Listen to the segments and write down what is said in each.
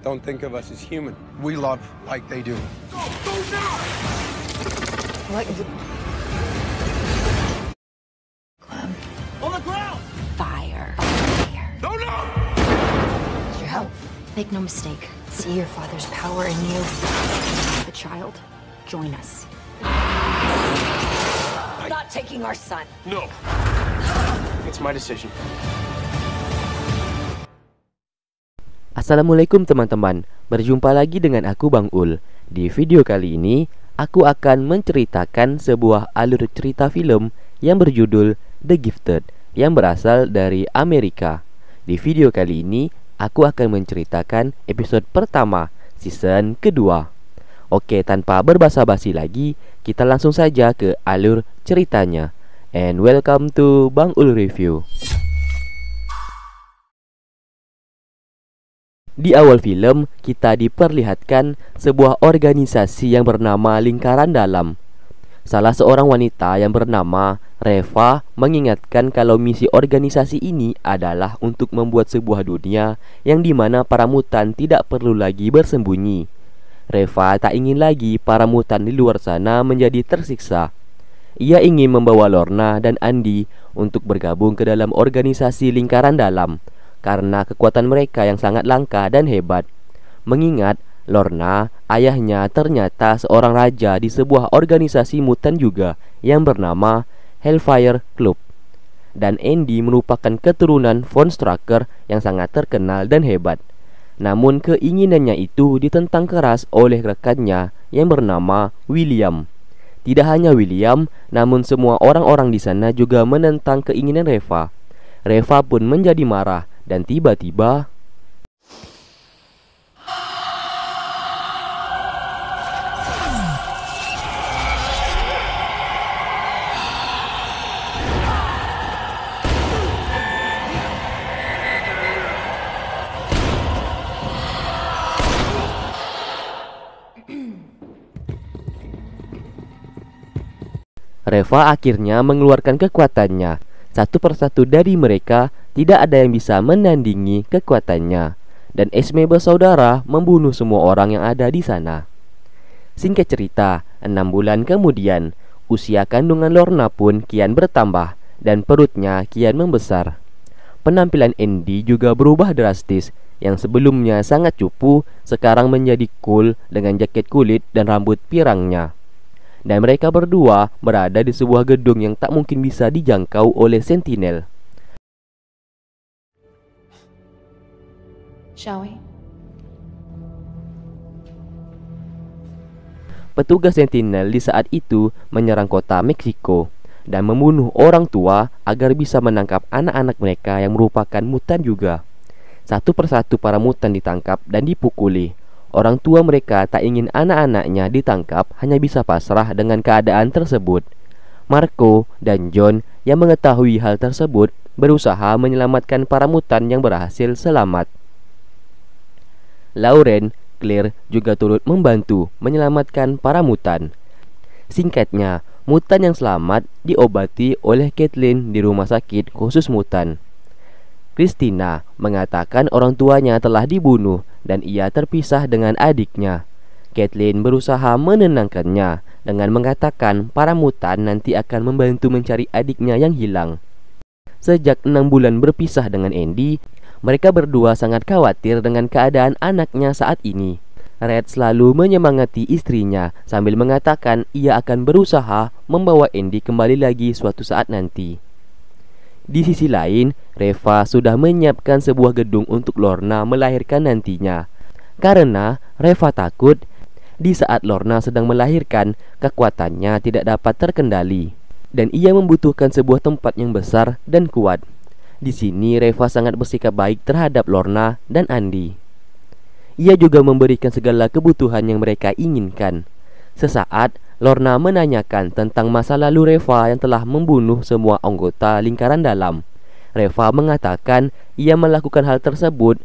Don't think of us as human. We love like they do. Go now! What? On the ground! Fire. No, no! Your help. Make no mistake. See your father's power in you. The child, join us. Not taking our son. No. It's my decision. Assalamualaikum teman-teman, berjumpa lagi dengan aku Bang Ul. Di video kali ini, aku akan menceritakan sebuah alur cerita film yang berjudul The Gifted yang berasal dari Amerika. Di video kali ini, aku akan menceritakan episode pertama, season kedua. Oke, tanpa berbasa-basi lagi, kita langsung saja ke alur ceritanya. And welcome to Bang Ul Review. Di awal film, kita diperlihatkan sebuah organisasi yang bernama Lingkaran Dalam. Salah seorang wanita yang bernama Reva mengingatkan kalau misi organisasi ini adalah untuk membuat sebuah dunia yang dimana para mutan tidak perlu lagi bersembunyi. Reva tak ingin lagi para mutan di luar sana menjadi tersiksa. Ia ingin membawa Lorna dan Andy untuk bergabung ke dalam organisasi Lingkaran Dalam karena kekuatan mereka yang sangat langka dan hebat. Mengingat Lorna, ayahnya ternyata seorang raja di sebuah organisasi mutan juga yang bernama Hellfire Club. Dan Andy merupakan keturunan Von Strucker yang sangat terkenal dan hebat. Namun keinginannya itu ditentang keras oleh rekannya yang bernama William. Tidak hanya William, namun semua orang-orang di sana juga menentang keinginan Reva. Reva pun menjadi marah dan tiba-tiba Reva akhirnya mengeluarkan kekuatannya. Satu persatu dari mereka tidak ada yang bisa menandingi kekuatannya. Dan Esme bersaudara membunuh semua orang yang ada di sana. Singkat cerita, 6 bulan kemudian, usia kandungan Lorna pun kian bertambah dan perutnya kian membesar. Penampilan Andy juga berubah drastis. Yang sebelumnya sangat cupu, sekarang menjadi cool dengan jaket kulit dan rambut pirangnya. Dan mereka berdua berada di sebuah gedung yang tak mungkin bisa dijangkau oleh Sentinel. Shall we? Petugas Sentinel di saat itu menyerang kota Meksiko dan membunuh orang tua agar bisa menangkap anak-anak mereka yang merupakan mutan juga. Satu persatu para mutan ditangkap dan dipukuli. Orang tua mereka tak ingin anak-anaknya ditangkap, hanya bisa pasrah dengan keadaan tersebut. Marco dan John yang mengetahui hal tersebut berusaha menyelamatkan para mutan yang berhasil selamat. Lauren, Claire juga turut membantu menyelamatkan para mutan. Singkatnya, mutan yang selamat diobati oleh Kathleen di rumah sakit khusus mutan. Christina mengatakan orang tuanya telah dibunuh dan ia terpisah dengan adiknya. Kathleen berusaha menenangkannya dengan mengatakan para mutan nanti akan membantu mencari adiknya yang hilang. Sejak 6 bulan berpisah dengan Andy, mereka berdua sangat khawatir dengan keadaan anaknya saat ini. Red selalu menyemangati istrinya sambil mengatakan ia akan berusaha membawa Andy kembali lagi suatu saat nanti. Di sisi lain, Reva sudah menyiapkan sebuah gedung untuk Lorna melahirkan nantinya. Karena Reva takut di saat Lorna sedang melahirkan, kekuatannya tidak dapat terkendali dan ia membutuhkan sebuah tempat yang besar dan kuat. Di sini Reva sangat bersikap baik terhadap Lorna dan Andy. Ia juga memberikan segala kebutuhan yang mereka inginkan. Sesaat Lorna menanyakan tentang masa lalu Reva yang telah membunuh semua anggota Lingkaran Dalam. Reva mengatakan ia melakukan hal tersebut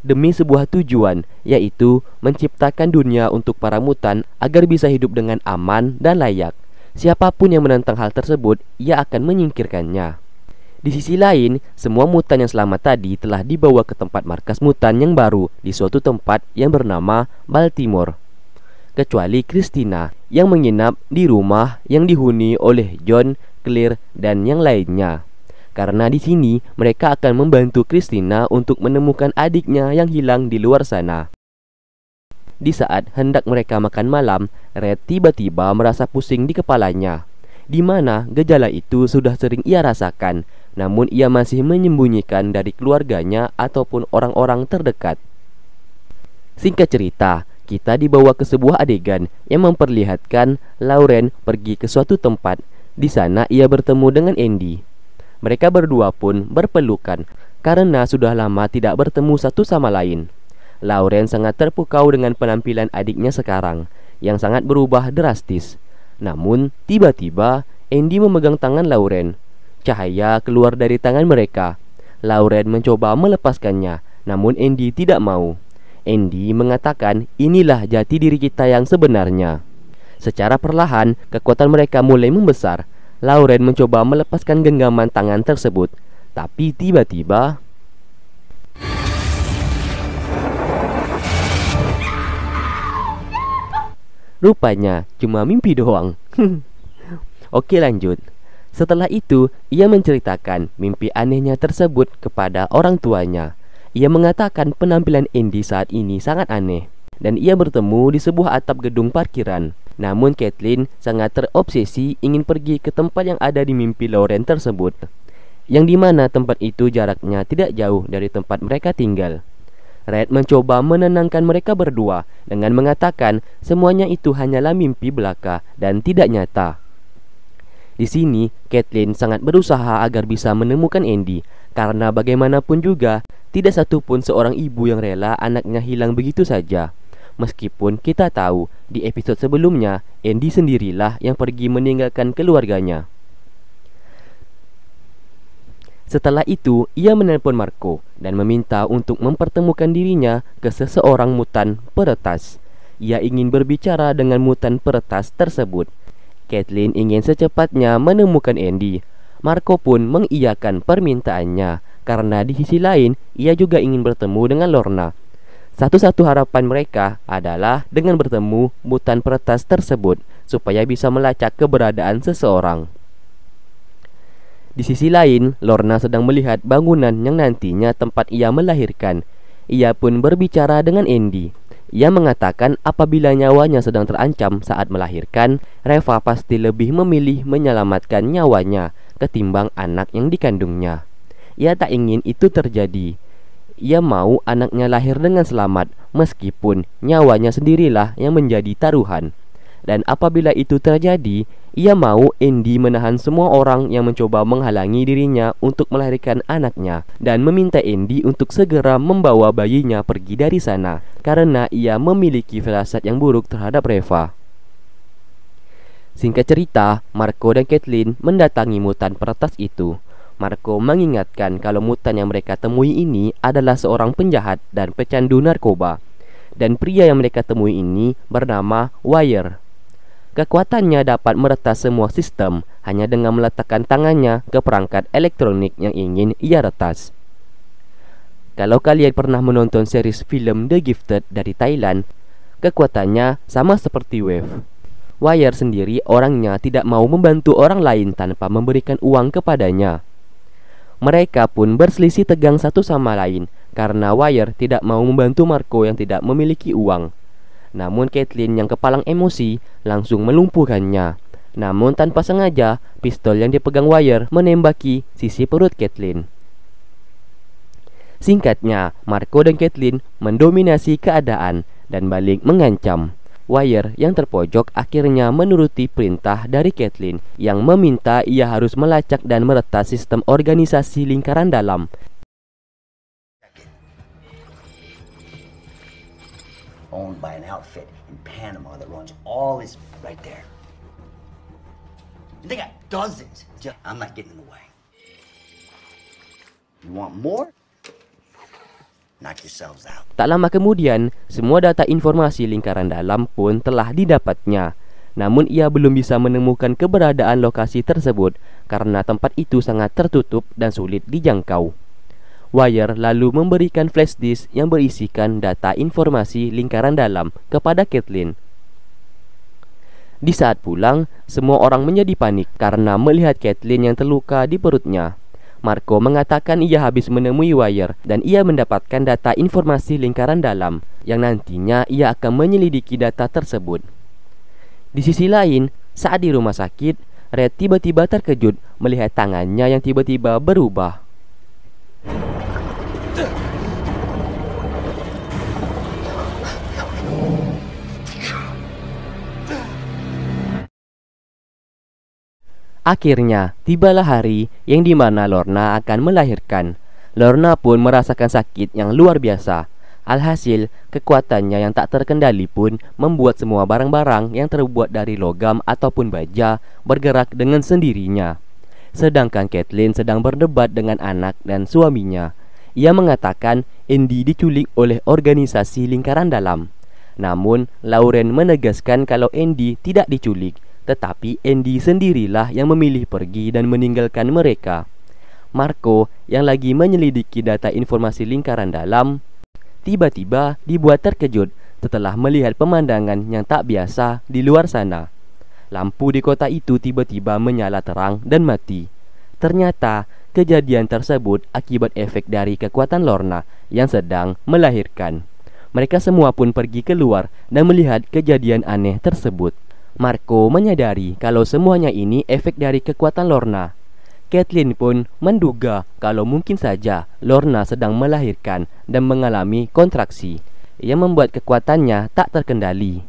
demi sebuah tujuan, yaitu menciptakan dunia untuk para mutan agar bisa hidup dengan aman dan layak. Siapapun yang menentang hal tersebut, ia akan menyingkirkannya. Di sisi lain, semua mutan yang selamat tadi telah dibawa ke tempat markas mutan yang baru di suatu tempat yang bernama Baltimore. Kecuali Christina yang menginap di rumah yang dihuni oleh John, Claire, dan yang lainnya. Karena di sini mereka akan membantu Christina untuk menemukan adiknya yang hilang di luar sana. Di saat hendak mereka makan malam, Red tiba-tiba merasa pusing di kepalanya, di mana gejala itu sudah sering ia rasakan, namun ia masih menyembunyikan dari keluarganya ataupun orang-orang terdekat. Singkat cerita, kita dibawa ke sebuah adegan yang memperlihatkan Lauren pergi ke suatu tempat. Di sana ia bertemu dengan Andy. Mereka berdua pun berpelukan karena sudah lama tidak bertemu satu sama lain. Lauren sangat terpukau dengan penampilan adiknya sekarang yang sangat berubah drastis. Namun tiba-tiba Andy memegang tangan Lauren. Cahaya keluar dari tangan mereka. Lauren mencoba melepaskannya, namun Andy tidak mau. Andy mengatakan inilah jati diri kita yang sebenarnya. Secara perlahan kekuatan mereka mulai membesar. Lauren mencoba melepaskan genggaman tangan tersebut, tapi tiba-tiba rupanya cuma mimpi doang. Oke, lanjut. Setelah itu, ia menceritakan mimpi anehnya tersebut kepada orang tuanya. Ia mengatakan penampilan Andy saat ini sangat aneh, dan ia bertemu di sebuah atap gedung parkiran. Namun Kathleen sangat terobsesi ingin pergi ke tempat yang ada di mimpi Lauren tersebut, yang dimana tempat itu jaraknya tidak jauh dari tempat mereka tinggal. Red mencoba menenangkan mereka berdua dengan mengatakan semuanya itu hanyalah mimpi belaka dan tidak nyata. Di sini, Kathleen sangat berusaha agar bisa menemukan Andy, karena bagaimanapun juga tidak satupun seorang ibu yang rela anaknya hilang begitu saja. Meskipun kita tahu di episode sebelumnya Andy sendirilah yang pergi meninggalkan keluarganya. Setelah itu, ia menelpon Marco dan meminta untuk mempertemukan dirinya ke seseorang mutan peretas. Ia ingin berbicara dengan mutan peretas tersebut. Kathleen ingin secepatnya menemukan Andy. Marco pun mengiyakan permintaannya karena di sisi lain ia juga ingin bertemu dengan Lorna. Satu-satu harapan mereka adalah dengan bertemu mutan peretas tersebut supaya bisa melacak keberadaan seseorang. Di sisi lain, Lorna sedang melihat bangunan yang nantinya tempat ia melahirkan. Ia pun berbicara dengan Andy. Ia mengatakan apabila nyawanya sedang terancam saat melahirkan, Reva pasti lebih memilih menyelamatkan nyawanya ketimbang anak yang dikandungnya. Ia tak ingin itu terjadi. Ia mau anaknya lahir dengan selamat meskipun nyawanya sendirilah yang menjadi taruhan. Dan apabila itu terjadi, ia mau Andy menahan semua orang yang mencoba menghalangi dirinya untuk melahirkan anaknya dan meminta Andy untuk segera membawa bayinya pergi dari sana karena ia memiliki firasat yang buruk terhadap Reva. Singkat cerita, Marco dan Kathleen mendatangi mutan peretas itu. Marco mengingatkan kalau mutan yang mereka temui ini adalah seorang penjahat dan pecandu narkoba, dan pria yang mereka temui ini bernama Wire. Kekuatannya dapat meretas semua sistem hanya dengan meletakkan tangannya ke perangkat elektronik yang ingin ia retas. Kalau kalian pernah menonton series film The Gifted dari Thailand, kekuatannya sama seperti Wave. Wire sendiri orangnya tidak mau membantu orang lain tanpa memberikan uang kepadanya. Mereka pun berselisih tegang satu sama lain karena Wire tidak mau membantu Marco yang tidak memiliki uang. Namun Kathleen yang kepalang emosi langsung melumpuhkannya. Namun tanpa sengaja, pistol yang dipegang Wire menembaki sisi perut Kathleen. Singkatnya, Marco dan Kathleen mendominasi keadaan dan balik mengancam. Wire yang terpojok akhirnya menuruti perintah dari Kathleen yang meminta ia harus melacak dan meretas sistem organisasi lingkaran dalam. Owned by an outfit in Panama that runs all this right there. And they got dozens. I'm not getting in the way. You want more? Knock yourselves out. Tak lama kemudian, semua data informasi lingkaran dalam pun telah didapatnya. Namun ia belum bisa menemukan keberadaan lokasi tersebut karena tempat itu sangat tertutup dan sulit dijangkau. Wire lalu memberikan flash disk yang berisikan data informasi lingkaran dalam kepada Caitlin. Di saat pulang, semua orang menjadi panik karena melihat Caitlin yang terluka di perutnya. Marco mengatakan ia habis menemui Wire dan ia mendapatkan data informasi lingkaran dalam yang nantinya ia akan menyelidiki data tersebut. Di sisi lain, saat di rumah sakit, Red tiba-tiba terkejut melihat tangannya yang tiba-tiba berubah. Akhirnya, tibalah hari yang dimana Lorna akan melahirkan. Lorna pun merasakan sakit yang luar biasa. Alhasil, kekuatannya yang tak terkendali pun membuat semua barang-barang yang terbuat dari logam ataupun baja bergerak dengan sendirinya. Sedangkan Caitlin sedang berdebat dengan anak dan suaminya. Ia mengatakan Andy diculik oleh organisasi lingkaran dalam. Namun, Lauren menegaskan kalau Andy tidak diculik, tetapi Andy sendirilah yang memilih pergi dan meninggalkan mereka. Marco yang lagi menyelidiki data informasi lingkaran dalam tiba-tiba dibuat terkejut setelah melihat pemandangan yang tak biasa di luar sana. Lampu di kota itu tiba-tiba menyala terang dan mati. Ternyata kejadian tersebut akibat efek dari kekuatan Lorna yang sedang melahirkan. Mereka semua pun pergi keluar dan melihat kejadian aneh tersebut. Marco menyadari kalau semuanya ini efek dari kekuatan Lorna. Caitlin pun menduga kalau mungkin saja Lorna sedang melahirkan dan mengalami kontraksi yang membuat kekuatannya tak terkendali.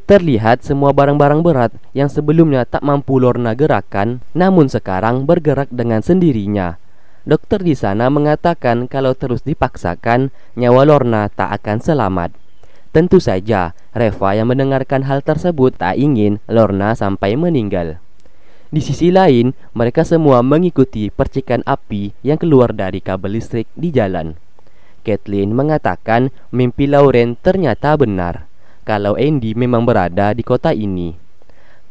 Terlihat semua barang-barang berat yang sebelumnya tak mampu Lorna gerakan, namun sekarang bergerak dengan sendirinya. Dokter di sana mengatakan kalau terus dipaksakan, nyawa Lorna tak akan selamat. Tentu saja, Reva yang mendengarkan hal tersebut tak ingin Lorna sampai meninggal. Di sisi lain, mereka semua mengikuti percikan api yang keluar dari kabel listrik di jalan. Caitlin mengatakan mimpi Lauren ternyata benar, kalau Andy memang berada di kota ini.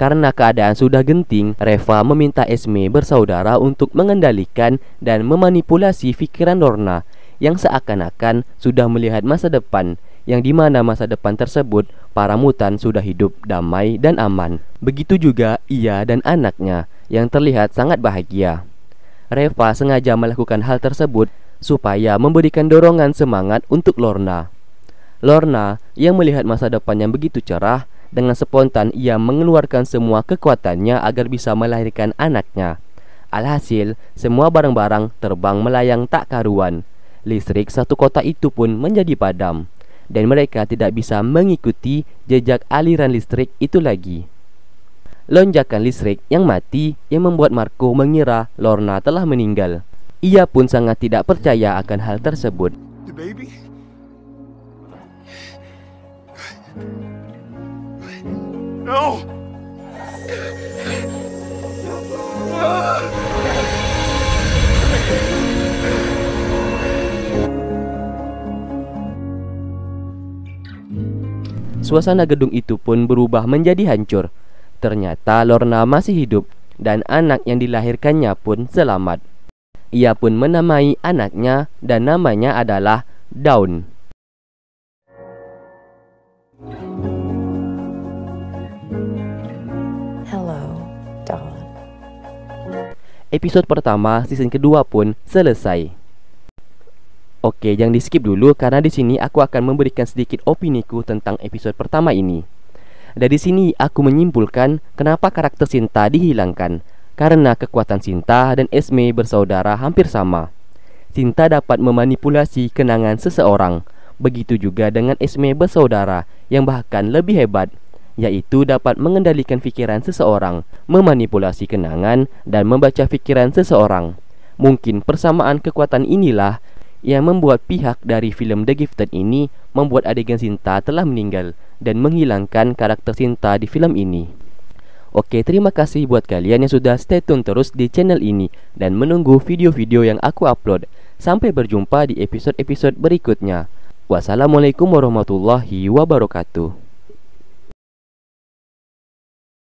Karena keadaan sudah genting, Reva meminta Esme bersaudara untuk mengendalikan dan memanipulasi pikiran Lorna yang seakan-akan sudah melihat masa depan, yang dimana masa depan tersebut para mutan sudah hidup damai dan aman. Begitu juga ia dan anaknya yang terlihat sangat bahagia. Reva sengaja melakukan hal tersebut supaya memberikan dorongan semangat untuk Lorna. Lorna yang melihat masa depan yang begitu cerah, dengan spontan ia mengeluarkan semua kekuatannya agar bisa melahirkan anaknya. Alhasil, semua barang-barang terbang melayang tak karuan. Listrik satu kota itu pun menjadi padam, dan mereka tidak bisa mengikuti jejak aliran listrik itu lagi. Lonjakan listrik yang mati yang membuat Marco mengira Lorna telah meninggal. Ia pun sangat tidak percaya akan hal tersebut. The baby? No! Suasana gedung itu pun berubah menjadi hancur. Ternyata Lorna masih hidup dan anak yang dilahirkannya pun selamat. Ia pun menamai anaknya dan namanya adalah Dawn. Hello, Dawn. Episode pertama season kedua pun selesai. Oke, jangan di skip dulu karena di sini aku akan memberikan sedikit opiniku tentang episode pertama ini. Dari sini aku menyimpulkan kenapa karakter Sinta dihilangkan, karena kekuatan Sinta dan Esme bersaudara hampir sama. Sinta dapat memanipulasi kenangan seseorang, begitu juga dengan Esme bersaudara yang bahkan lebih hebat, yaitu dapat mengendalikan pikiran seseorang, memanipulasi kenangan, dan membaca pikiran seseorang. Mungkin persamaan kekuatan inilah yang membuat pihak dari film The Gifted ini membuat adegan Sinta telah meninggal dan menghilangkan karakter Sinta di film ini. Oke, terima kasih buat kalian yang sudah stay tune terus di channel ini dan menunggu video-video yang aku upload. Sampai berjumpa di episode-episode berikutnya. Wassalamualaikum warahmatullahi wabarakatuh.